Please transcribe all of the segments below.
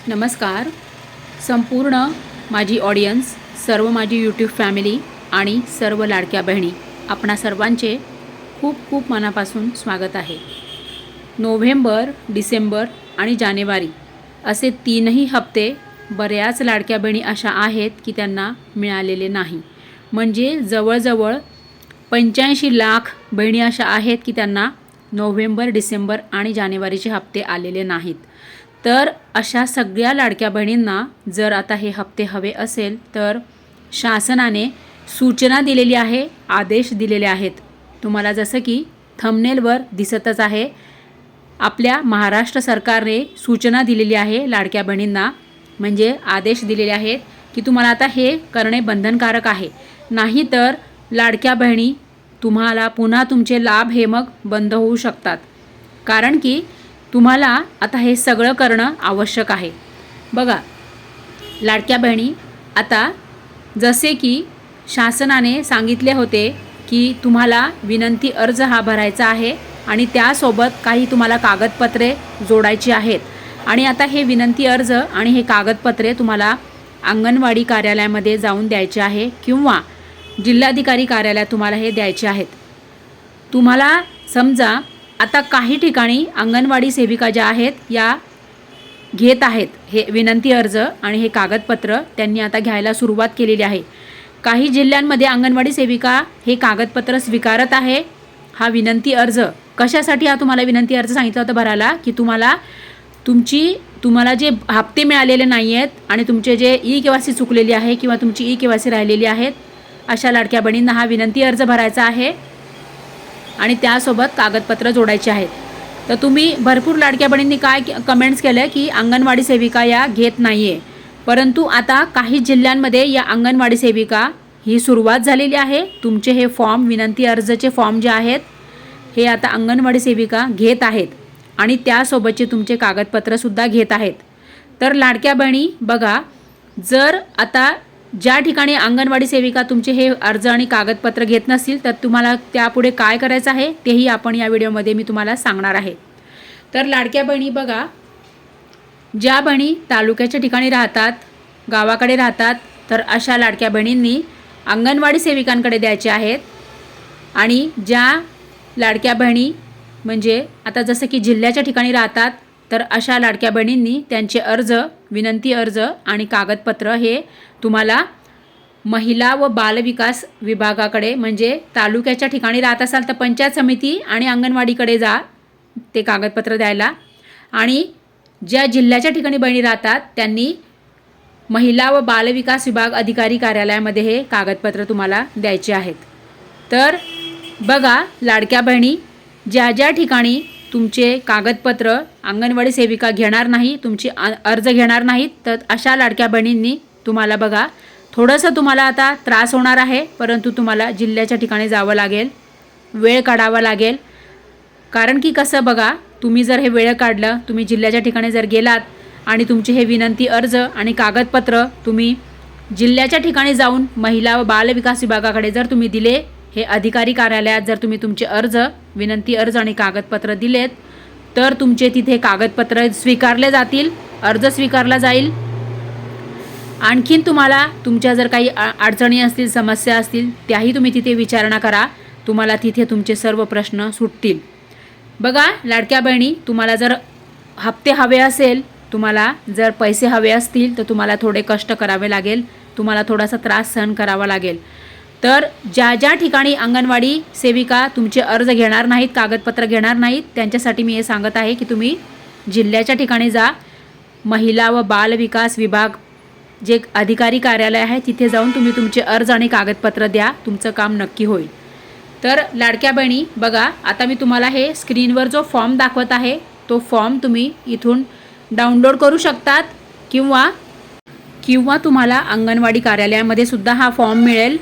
नमस्कार. संपूर्ण माझी ऑडियन्स, सर्व माझी यूट्यूब फॅमिली आणि सर्व लाडक्या बहिणी, आपणा सर्वांचे खूप खूप मनापासून स्वागत आहे. नोव्हेंबर, डिसेंबर आणि जानेवारी असे तीनही हप्ते बऱ्याच लाडक्या बहिणी अशा आहेत की त्यांना मिळालेले नाही. म्हणजे जवळजवळ 85 लाख बहिणी अशा आहेत की त्यांना नोव्हेंबर, डिसेंबर आणि जानेवारीचे हप्ते आलेले नाहीत. तर अशा सगळ्या लाडक्या बहिणींना जर आता हे हप्ते हवे असेल तर शासनाने सूचना दिलेली आहे, आदेश दिलेले आहेत. तुम्हाला जसं की थंबनेलवर दिसतच आहे, आपल्या महाराष्ट्र सरकारने सूचना दिलेली आहे लाडक्या बहिणींना, म्हणजे आदेश दिलेले आहेत की तुम्हाला आता हे करणे बंधनकारक आहे. नाहीतर लाडक्या बहिणी तुम्हाला पुन्हा तुमचे लाभ हे मग बंद होऊ शकतात. कारण की तुम्हाला आता हे सगळं करणं आवश्यक आहे. बघा लाडक्या बहिणी, आता जसे की शासनाने सांगितले होते की तुम्हाला विनंती अर्ज हा भरायचा आहे आणि त्यासोबत काही तुम्हाला कागदपत्रे जोडायची आहेत. आणि आता हे विनंती अर्ज आणि हे कागदपत्रे तुम्हाला अंगणवाडी कार्यालयामध्ये जाऊन द्यायचे आहे किंवा जिल्हाधिकारी कार्यालयात तुम्हाला हे द्यायचे आहेत. तुम्हाला समजा आता काही ठिकाणी अंगणवाडी सेविका ज्या आहेत या घेत आहेत हे विनंती अर्ज आणि हे कागदपत्र, त्यांनी आता घ्यायला सुरुवात केलेली आहे. काही जिल्ह्यांमध्ये अंगणवाडी सेविका हे कागदपत्र स्वीकारत आहे. हा विनंती अर्ज कशासाठी, हा तुम्हाला विनंती अर्ज सांगितलं होतं भरायला की तुम्हाला जे हप्ते मिळालेले नाही आहेत आणि तुमचे जे ई-केवायसी चुकलेली आहे किंवा तुमची ई-केवायसी राहिलेली आहेत, अशा लाडक्या बहिणींना हा विनंती अर्ज भरायचा आहे आणि त्यासोबत कागदपत्र जोडायचे आहेत. तर तुम्ही भरपूर लाडक्या बहिणींनी काय कमेंट्स केलं की अंगणवाडी सेविका या घेत नाही आहे. परंतु आता काही जिल्ह्यांमध्ये या अंगणवाडी सेविका ही सुरुवात झालेली आहे. तुमचे हे फॉर्म, विनंती अर्जाचे फॉर्म जे आहेत हे आता अंगणवाडी सेविका घेत आहेत आणि त्यासोबतचे तुमचे कागदपत्रसुद्धा घेत आहेत. तर लाडक्या बहिणी बघा, जर आता ज्या ठिकाणी अंगणवाडी सेविका तुमचे हे अर्ज आणि कागदपत्र घेत नसतील तर तुम्हाला त्यापुढे काय करायचं आहे तेही आपण या व्हिडिओमध्ये मी तुम्हाला सांगणार आहे. तर लाडक्या बहिणी बघा, ज्या बहिणी तालुक्याच्या ठिकाणी राहतात, गावाकडे राहतात, तर अशा लाडक्या बहिणींनी अंगणवाडी सेविकांकडे द्यायचे आहेत. आणि ज्या लाडक्या बहिणी म्हणजे आता जसं की जिल्ह्याच्या ठिकाणी राहतात तर अशा लाडक्या बहिणींनी त्यांचे अर्ज, विनंती अर्ज आणि कागदपत्र हे तुम्हाला महिला व बालविकास विभागाकडे, म्हणजे तालुक्याच्या ठिकाणी राहत असाल तर पंचायत समिती आणि अंगणवाडीकडे जा ते कागदपत्र द्यायला. आणि ज्या जिल्ह्याच्या ठिकाणी बहिणी राहतात त्यांनी महिला व बालविकास विभाग अधिकारी कार्यालयामध्ये हे कागदपत्र तुम्हाला द्यायचे आहेत. तर बघा लाडक्या बहिणी, ज्या ठिकाणी तुमचे कागदपत्र अंगणवाडी सेविका घेणार नाही, तुमची अर्ज घेणार नाहीत, तर अशा लाडक्या बहिणींनी तुम्हाला बघा थोडंसं तुम्हाला आता त्रास होणार आहे, परंतु तुम्हाला जिल्ह्याच्या ठिकाणी जावं लागेल, वेळ काढावा लागेल. कारण की कसं बघा, तुम्ही जर हे वेळ काढलं, तुम्ही जिल्ह्याच्या ठिकाणी जर गेलात आणि तुमचे हे विनंती अर्ज आणि कागदपत्र तुम्ही जिल्ह्याच्या ठिकाणी जाऊन महिला व बालविकास विभागाकडे जर तुम्ही दिले, हे अधिकारी कार्यालयात जर तुम्ही तुमचे अर्ज, विनंती अर्ज आणि कागदपत्र दिलेत, तर तुमचे तिथे कागदपत्र स्वीकारले जातील, अर्ज स्वीकारला जाईल. आणखीन तुम्हाला तुमच्या जर काही अडचणी असतील, समस्या असतील, त्याही तुम्ही तिथे विचारणा करा. तुम्हाला तिथे तुमचे सर्व प्रश्न सुटतील. बघा लाडक्या बहिणी, तुम्हाला जर हप्ते हवे असेल, तुम्हाला जर पैसे हवे असतील तर तुम्हाला थोडे कष्ट करावे लागेल, तुम्हाला थोडासा त्रास सहन करावा लागेल. तर ज्या ठिकाणी अंगणवाडी सेविका तुमचे अर्ज घेणार नाहीत, कागदपत्र घेणार नाहीत, त्यांच्यासाठी मी हे सांगत आहे की तुम्ही जिल्ह्याच्या ठिकाणी जा, महिला व बालविकास विभाग जे अधिकारी कार्यालय आहे तिथे जाऊन तुम्ही तुमचे अर्ज आणि कागदपत्र द्या, तुमचं काम नक्की होईल. तर लाडक्या बहिणी बघा, आता मी तुम्हाला हे स्क्रीनवर जो फॉर्म दाखवत आहे तो फॉर्म तुम्ही इथून डाउनलोड करू शकतात किंवा तुम्हाला अंगणवाडी कार्यालयामध्ये सुद्धा हा फॉर्म मिळेल.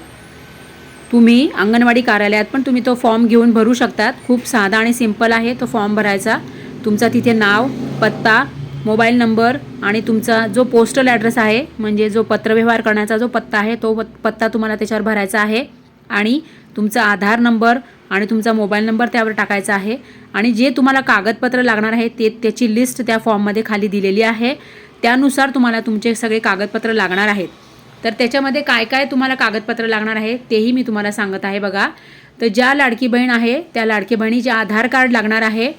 तुम्ही अंगणवाडी कार्यालयात पण तुम्ही तो फॉर्म घेऊन भरू शकतात. खूप साधा आणि सिंपल आहे तो फॉर्म भरायचा. तुमचा तिथे नाव, पत्ता, मोबाईल नंबर आणि तुमचा जो पोस्टल ॲड्रेस आहे, म्हणजे जो पत्रव्यवहार करण्याचा जो पत्ता आहे तो पत्ता तुम्हाला त्याच्यावर भरायचा आहे. आणि तुमचा आधार नंबर आणि तुमचा मोबाईल नंबर त्यावर टाकायचा आहे. आणि जे तुम्हाला कागदपत्र लागणार आहे त्याची लिस्ट त्या फॉर्ममध्ये खाली दिलेली आहे. त्यानुसार तुम्हाला तुमचे सगळे कागदपत्र लागणार आहेत. तर त्याच्यामध्ये काय काय तुम्हाला कागदपत्र लागणार आहे तेही मी तुम्हाला सांगत आहे बघा. तर ज्या लाडकी बहीण आहे त्या लाडकी बहिणीचे आधार कार्ड लागणार आहे.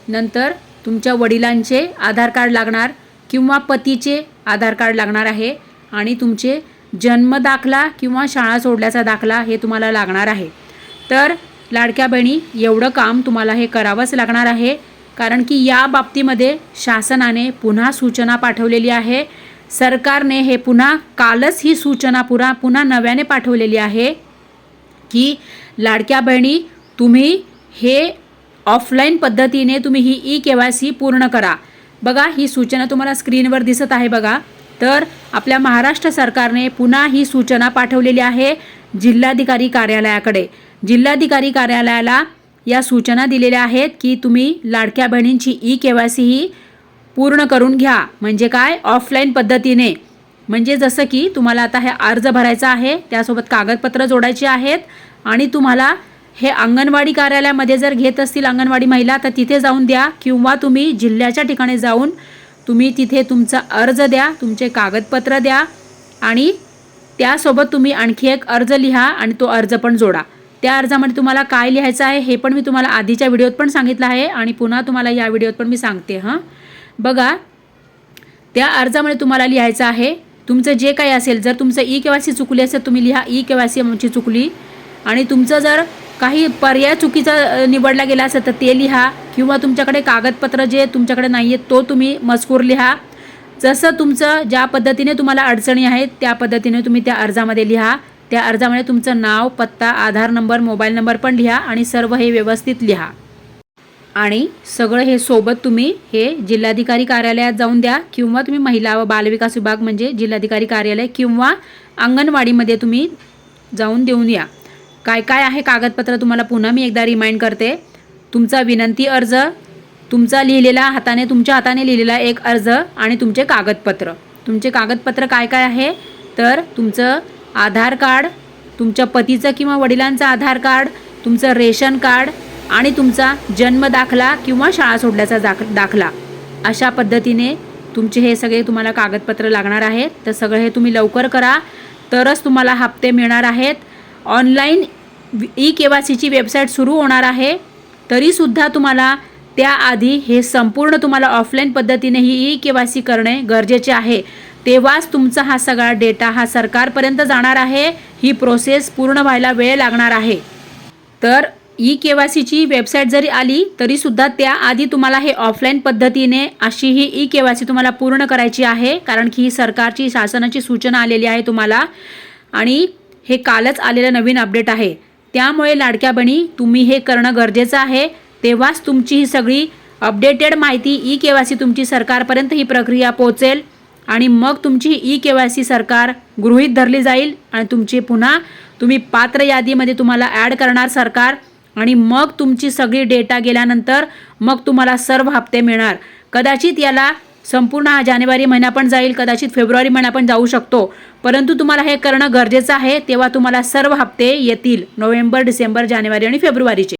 नंतर तुमच्या वडिलांचे आधार कार्ड लागणार किंवा पतीचे आधार कार्ड लागणार आहे आणि तुमचे जन्म दाखला किंवा शाळा सोडल्याचा दाखला हे तुम्हाला लागणार आहे. तर लाडक्या बहिणी एवढं काम तुम्हाला हे करावंच लागणार आहे, कारण की या बाबतीमध्ये शासनाने पुन्हा सूचना पाठवलेली आहे. सरकारने हे पुन्हा कालच ही सूचना पुन्हा नव्याने पाठवलेली आहे की लाडक्या बहिणी तुम्ही हे ऑफलाईन पद्धतीने तुम्ही ही KYC पूर्ण करा. बघा ही सूचना तुम्हाला स्क्रीनवर दिसत आहे बघा. तर आपल्या महाराष्ट्र सरकारने पुन्हा ही सूचना पाठवलेली आहे जिल्हाधिकारी कार्यालयाकडे. जिल्हाधिकारी कार्यालयाला या सूचना दिलेल्या आहेत की तुम्ही लाडक्या बहिणींची KYC ही पूर्ण करून घ्या. म्हणजे काय, ऑफलाईन पद्धतीने. म्हणजे जसं की तुम्हाला आता हे अर्ज भरायचा आहे, त्यासोबत कागदपत्र जोडायची आहेत आणि तुम्हाला हे अंगणवाडी कार्यालयामध्ये जर घेत असतील अंगणवाडी महिला तर तिथे जाऊन द्या किंवा तुम्ही जिल्ह्याच्या ठिकाणी जाऊन तुम्ही तिथे तुमचा अर्ज द्या, तुमचे कागदपत्र द्या आणि त्यासोबत तुम्ही आणखी एक अर्ज लिहा आणि तो अर्ज पण जोडा. त्या अर्जामध्ये तुम्हाला काय लिहायचं आहे हे पण मी तुम्हाला आधीच्या व्हिडिओत पण सांगितलं आहे आणि पुन्हा तुम्हाला या व्हिडिओत पण मी सांगते. बघा त्या अर्जामध्ये तुम्हाला लिहायचं आहे तुमचं जे काही असेल. जर तुमचं KYC चुकली असेल तुम्ही लिहा KYC आमची चुकली, आणि तुमचं जर काही पर्याय चुकीचा निवडला गेला असेल तर ते लिहा किंवा तुमच्याकडे कागदपत्र जे तुमच्याकडे नाही आहेत तो तुम्ही मजकूर लिहा. जसं तुमचं ज्या पद्धतीने तुम्हाला अडचणी आहेत त्या पद्धतीने तुम्ही त्या अर्जामध्ये लिहा. त्या अर्जामध्ये तुमचं नाव, पत्ता, आधार नंबर, मोबाईल नंबर पण लिहा आणि सर्व हे व्यवस्थित लिहा. आणि सगळं हे सोबत तुम्ही हे जिल्हाधिकारी कार्यालयात जाऊन द्या किंवा तुम्ही महिला व बालविकास विभाग म्हणजे जिल्हाधिकारी कार्यालय किंवा अंगणवाडीमध्ये तुम्ही जाऊन देऊन या. काय काय आहे कागदपत्र तुम्हाला पुन्हा मी एकदा रिमाइंड करते. तुमचा विनंती अर्ज, तुमचा तुमच्या हाताने लिहिलेला एक अर्ज आणि तुमचे कागदपत्र. तुमचे कागदपत्र काय काय आहे तर तुमचं आधार कार्ड, तुमच्या पतीचं किंवा वडिलांचं आधार कार्ड, तुमचं रेशन कार्ड आणि तुमचा जन्म दाखला किंवा शाळा सोडल्याचा दाखला. अशा पद्धतीने तुमचे हे सगळे तुम्हाला कागदपत्र लागणार आहेत. तर सगळं हे तुम्ही लवकर करा तरच तुम्हाला हप्ते मिळणार आहेत. ऑनलाईन KYCची वेबसाईट सुरू होणार आहे तरीसुद्धा तुम्हाला त्याआधी हे संपूर्ण तुम्हाला ऑफलाईन पद्धतीने ही KYC करणे गरजेचे आहे. तेव्हाच तुमचा हा सगळा डेटा हा सरकारपर्यंत जाणार आहे. ही प्रोसेस पूर्ण व्हायला वेळ लागणार आहे. तर KYCची वेबसाईट जरी आली तरीसुद्धा त्याआधी तुम्हाला हे ऑफलाईन पद्धतीने अशी ही KYC तुम्हाला पूर्ण करायची आहे, कारण की ही सरकारची शासनाची सूचना आलेली आहे तुम्हाला आणि हे कालच आलेलं नवीन अपडेट आहे. त्यामुळे लाडक्या बहिणी तुम्ही हे करणं गरजेचं आहे. तेव्हाच तुमची ही सगळी अपडेटेड माहिती KYC तुमची सरकारपर्यंत ही प्रक्रिया पोहोचेल आणि मग तुमची KYC सरकार गृहीत धरली जाईल आणि तुमची पुन्हा तुम्ही पात्र यादीमध्ये तुम्हाला ॲड करणार सरकार आणि मग तुमची सगळी डेटा गेल्यानंतर मग तुम्हाला सर्व हप्ते मिळणार. कदाचित याला संपूर्ण हा जानेवारी महिना पण जाईल, कदाचित फेब्रुवारी महिना पण जाऊ शकतो, परंतु तुम्हाला हे करणं गरजेचं आहे. तेव्हा तुम्हाला सर्व हप्ते येतील नोव्हेंबर, डिसेंबर, जानेवारी आणि फेब्रुवारीचे.